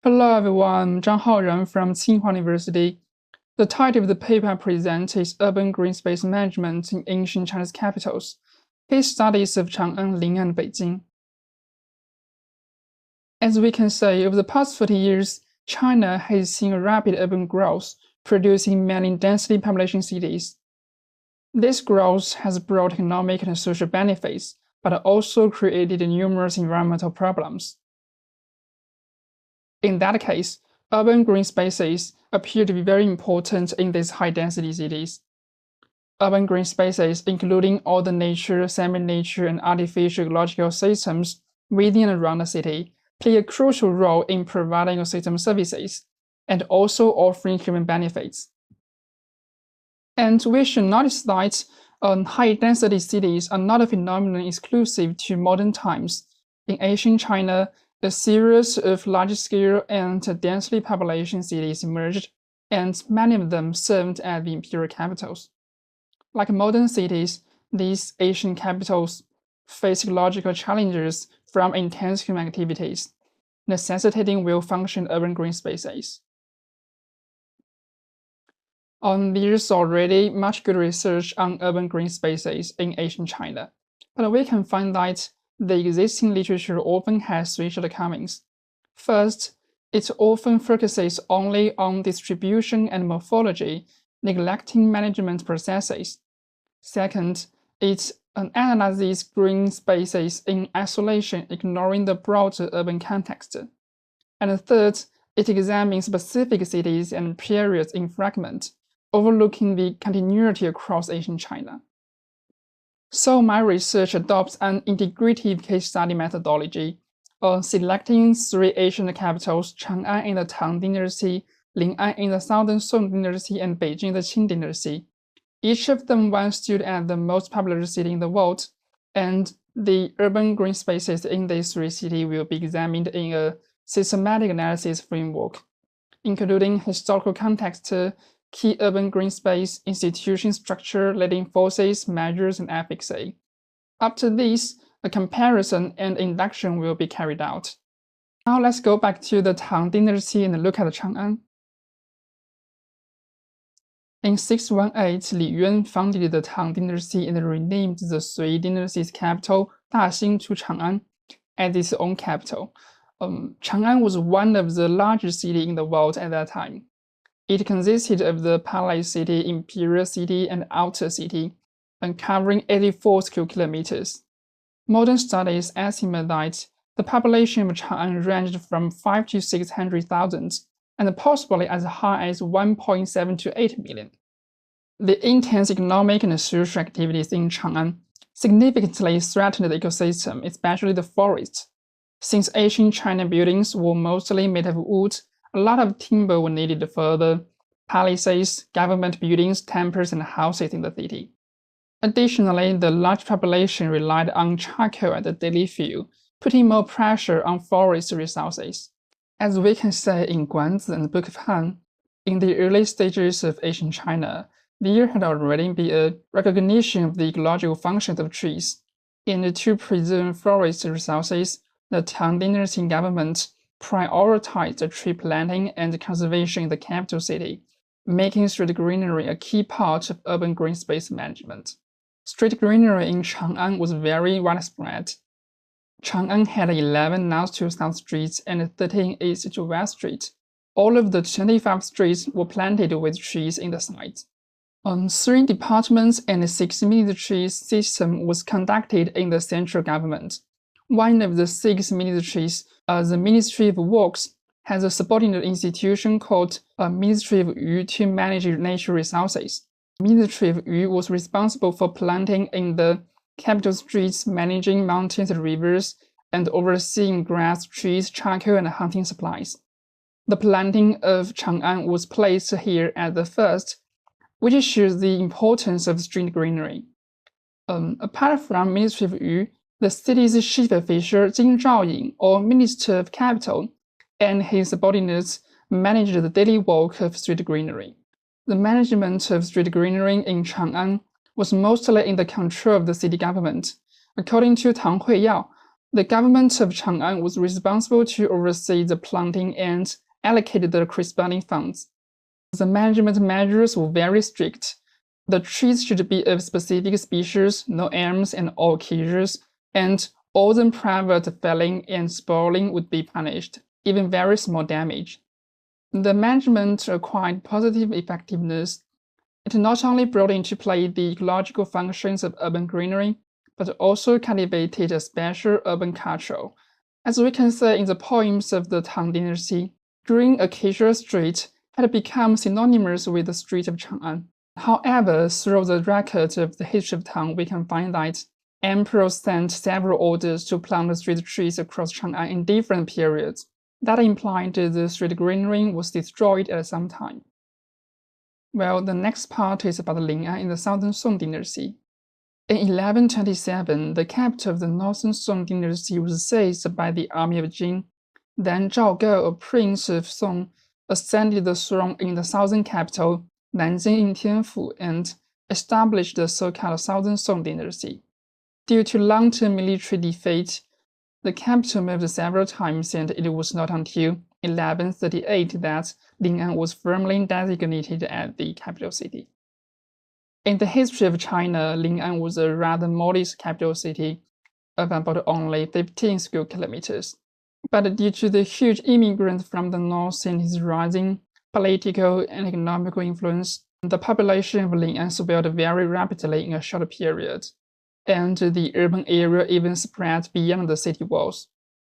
Hello everyone, I'm Zhang Haoran from Tsinghua University. The title of the paper I present is Urban Green Space Management in Ancient Chinese Capitals, Case Studies of Chang'an, Ling, and Beijing. As we can say, over the past 40 years, China has seen a rapid urban growth, producing many densely population cities. This growth has brought economic and social benefits, but also created numerous environmental problems. In that case, urban green spaces appear to be very important in these high-density cities. Urban green spaces, including all the nature, semi-nature, and artificial ecological systems within and around the city, play a crucial role in providing ecosystem services and also offering human benefits. And we should notice that high-density cities are not a phenomenon exclusive to modern times. In ancient China, a series of large-scale and densely population cities emerged, and many of them served as the imperial capitals. Like modern cities, these ancient capitals face ecological challenges from intense human activities, necessitating well-functioned urban green spaces. There's already much good research on urban green spaces in ancient China, but we can find that the existing literature often has three shortcomings. First, it often focuses only on distribution and morphology, neglecting management processes. Second, it analyzes green spaces in isolation, ignoring the broader urban context. And third, it examines specific cities and periods in fragment, overlooking the continuity across ancient China. So my research adopts an integrative case study methodology, selecting three ancient capitals, Chang'an in the Tang Dynasty, Ling'an in the Southern Song Dynasty, and Beijing in the Qing Dynasty. Each of them once stood as the most popular city in the world, and the urban green spaces in these three cities will be examined in a systematic analysis framework, including historical context, key urban green space, institution structure, leading forces, measures, and efficacy. After this, a comparison and induction will be carried out. Now let's go back to the Tang Dynasty and look at Chang'an. In 618, Li Yuan founded the Tang Dynasty and renamed the Sui Dynasty's capital, Daxing, to Chang'an as its own capital. Chang'an was one of the largest cities in the world at that time. It consisted of the Palace City, Imperial City, and Outer City, and covering 84 square kilometers. Modern studies estimate that the population of Chang'an ranged from 5 to 600,000, and possibly as high as 1.7 to 8 million. The intense economic and social activities in Chang'an significantly threatened the ecosystem, especially the forest. Since ancient China buildings were mostly made of wood, a lot of timber were needed for the palaces, government buildings, temples, and houses in the city. Additionally, the large population relied on charcoal as a daily fuel, putting more pressure on forest resources. As we can say in Guanzi and the Book of Han, in the early stages of ancient China, there had already been a recognition of the ecological functions of trees. And to preserve forest resources, the Tang Dynasty government prioritized the tree planting and conservation in the capital city, making street greenery a key part of urban green space management. Street greenery in Chang'an was very widespread. Chang'an had 11 north to south streets and 13 east to west streets. All of the 25 streets were planted with trees in the sides. 3 departments and 6 ministries system was conducted in the central government. One of the 6 ministries, the Ministry of Works, has a subordinate institution called Ministry of Yu to manage natural resources. Ministry of Yu was responsible for planting in the capital streets, managing mountains and rivers, and overseeing grass, trees, charcoal, and hunting supplies. The planting of Chang'an was placed here at the first, which shows the importance of street greenery. Apart from Ministry of Yu, the city's chief official Jing Zhaoying, or Minister of Capital, and his subordinates managed the daily work of street greenery. The management of street greenery in Chang'an was mostly in the control of the city government. According to Tang Huiyao, The government of Chang'an was responsible to oversee the planting and allocate the corresponding funds. The management measures were very strict. The trees should be of specific species, no elms and all acacias, and all the private felling and spoiling would be punished, even very small damage. The management acquired positive effectiveness. It not only brought into play the ecological functions of urban greenery, but also cultivated a special urban culture. As we can see in the poems of the Tang Dynasty, Green Acacia Street had become synonymous with the street of Chang'an. However, through the record of the history of Tang, we can find that emperors sent several orders to plant the street trees across Chang'an in different periods. That implied the street greenery was destroyed at some time. Well, the next part is about Lin'an in the Southern Song Dynasty. In 1127, the capital of the Northern Song Dynasty was seized by the army of Jin. Then Zhao Ge, a prince of Song, ascended the throne in the southern capital, Nanjing in Tianfu, and established the so-called Southern Song Dynasty. Due to long-term military defeat, the capital moved several times, and it was not until 1138 that Lin'an was firmly designated as the capital city. In the history of China, Lin'an was a rather modest capital city of about only 15 square kilometers. But due to the huge immigrant from the north and his rising political and economical influence, the population of Lin'an swelled very rapidly in a short period, and the urban area even spread beyond the city walls.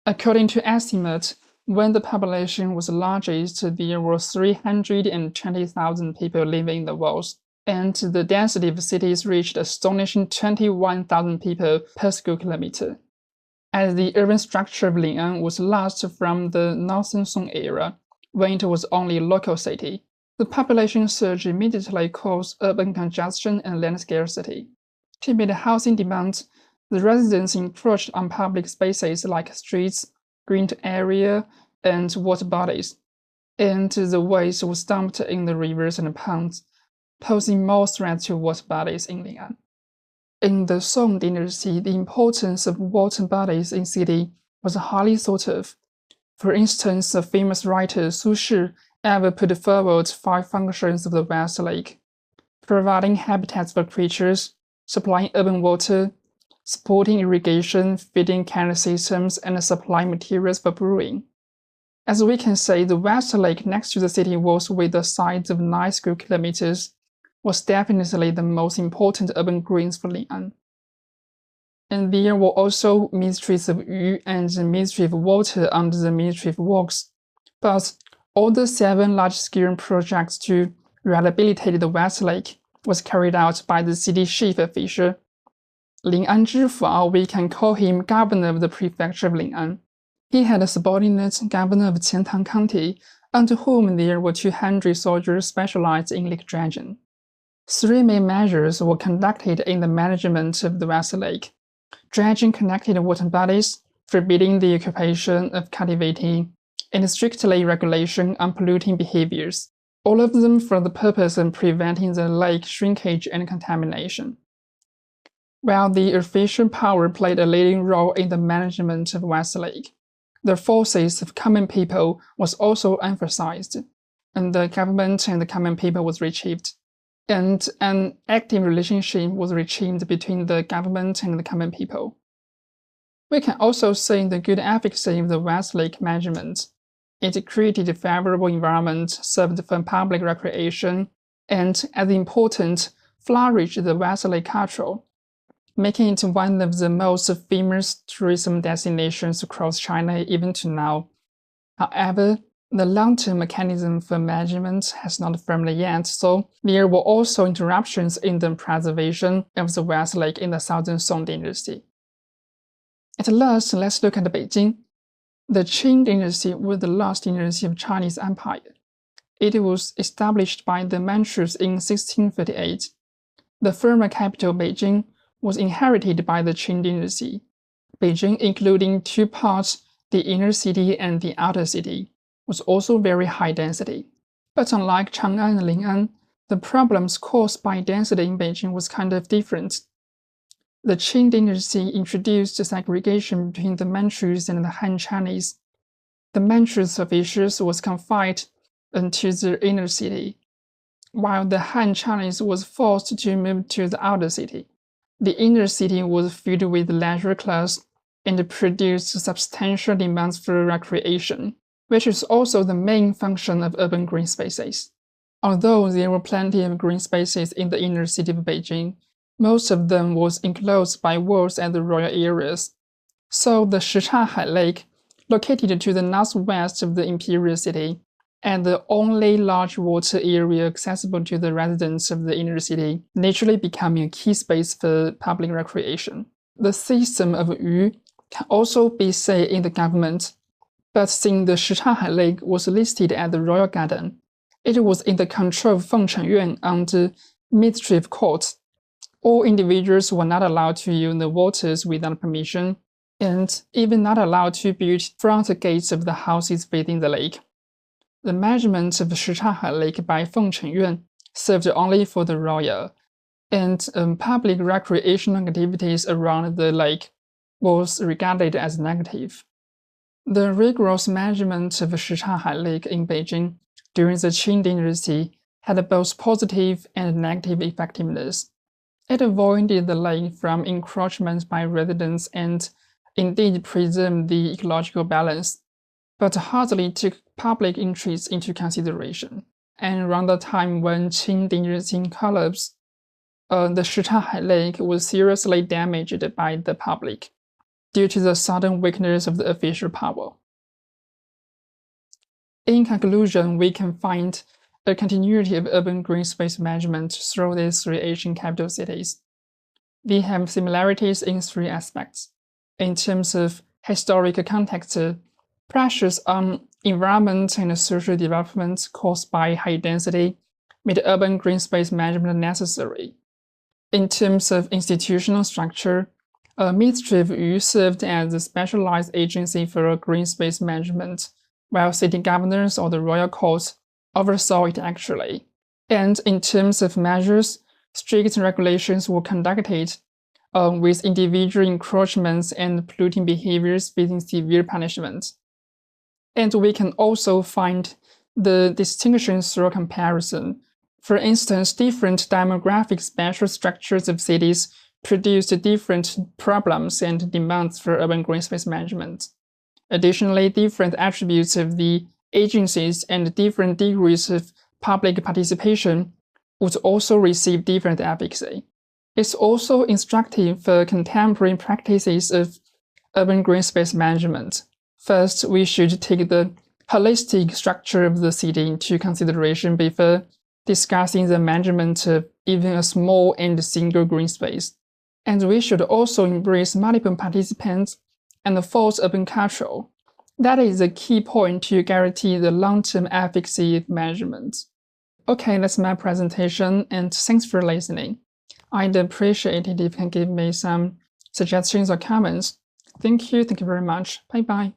According to estimates, when the population was largest, there were 320,000 people living in the walls, and the density of cities reached astonishing 21,000 people per square kilometer. As the urban structure of Lin'an was lost from the Northern Song era, when it was only a local city, the population surge immediately caused urban congestion and land scarcity. To meet housing demand, the residents encroached on public spaces like streets, green area, and water bodies, and the waste was dumped in the rivers and ponds, posing more threats to water bodies in Lin'an. In the Song Dynasty, the importance of water bodies in city was highly thought of. For instance, the famous writer Su Shi ever put forward 5 functions of the West Lake: providing habitats for creatures, supplying urban water, supporting irrigation, feeding canal systems, and supplying materials for brewing. As we can see, the West Lake next to the city walls with a size of 9 square kilometers was definitely the most important urban greens for Lin'an. And there were also ministries of Yu and the Ministry of Water under the Ministry of Works. But all the 7 large-scale projects to rehabilitate the West Lake was carried out by the city chief official. Lin'an Zhifu, we can call him governor of the prefecture of Lin'an. He had a subordinate governor of Qiantang County, under whom there were 200 soldiers specialized in lake dredging. 3 main measures were conducted in the management of the West Lake: dredging connected water bodies, forbidding the occupation of cultivating, and strictly regulation on polluting behaviors, all of them for the purpose of preventing the lake shrinkage and contamination. While the official power played a leading role in the management of West Lake, the forces of common people was also emphasized, and the government and the common people was retrieved, and an active relationship was retrieved between the government and the common people. We can also see the good efficacy of the West Lake management. It created a favorable environment, served for public recreation, and as important, flourished the West Lake culture, making it one of the most famous tourism destinations across China even to now. However, the long-term mechanism for management has not firmly yet, so there were also interruptions in the preservation of the West Lake in the Southern Song Dynasty. At last, let's look at Beijing. The Qing Dynasty was the last dynasty of Chinese Empire. It was established by the Manchus in 1638. The former capital, Beijing, was inherited by the Qing Dynasty. Beijing, including 2 parts, the inner city and the outer city, was also very high density. But unlike Chang'an and Lin'an, the problems caused by density in Beijing was kind of different. The Qing dynasty introduced segregation between the Manchus and the Han Chinese. The Manchus officials was confined to the inner city, while the Han Chinese was forced to move to the outer city. The inner city was filled with the leisure class and produced substantial demands for recreation, which is also the main function of urban green spaces. Although there were plenty of green spaces in the inner city of Beijing, most of them was enclosed by walls and the royal areas. So the Shichahai Lake, located to the northwest of the imperial city, and the only large water area accessible to the residents of the inner city, naturally becoming a key space for public recreation. The system of Yu can also be said in the government, but since the Shichahai Lake was listed at the royal garden, it was in the control of Fengcheng Yuan under administrative court. All individuals were not allowed to use the waters without permission, and even not allowed to build front gates of the houses within the lake. The management of Shichahai Lake by Fengcheng Yuan served only for the royal, and public recreational activities around the lake was regarded as negative. The rigorous management of Shichahai Lake in Beijing during the Qing dynasty had both positive and negative effectiveness. It avoided the lake from encroachment by residents and indeed preserved the ecological balance, but hardly took public interests into consideration. And around the time when Qing dynasty collapsed, the Shichahai Lake was seriously damaged by the public due to the sudden weakness of the official power. In conclusion, we can find a continuity of urban green space management through these three Asian capital cities. We have similarities in three aspects. In terms of historical context, pressures on environment and social development caused by high density made urban green space management necessary. In terms of institutional structure, Administrative Yu served as a specialized agency for green space management, while city governors or the royal courts oversaw it actually. And in terms of measures, strict regulations were conducted with individual encroachments and polluting behaviors facing severe punishment. And we can also find the distinctions through comparison. For instance, different demographic spatial structures of cities produced different problems and demands for urban green space management. Additionally, different attributes of the agencies and different degrees of public participation would also receive different efficacy. It's also instructive for contemporary practices of urban green space management. First, we should take the holistic structure of the city into consideration before discussing the management of even a small and single green space. And we should also embrace multiple participants and force urban control. That is a key point to guarantee the long-term efficacy of management. Okay, that's my presentation, and thanks for listening. I'd appreciate it if you can give me some suggestions or comments. Thank you very much. Bye-bye.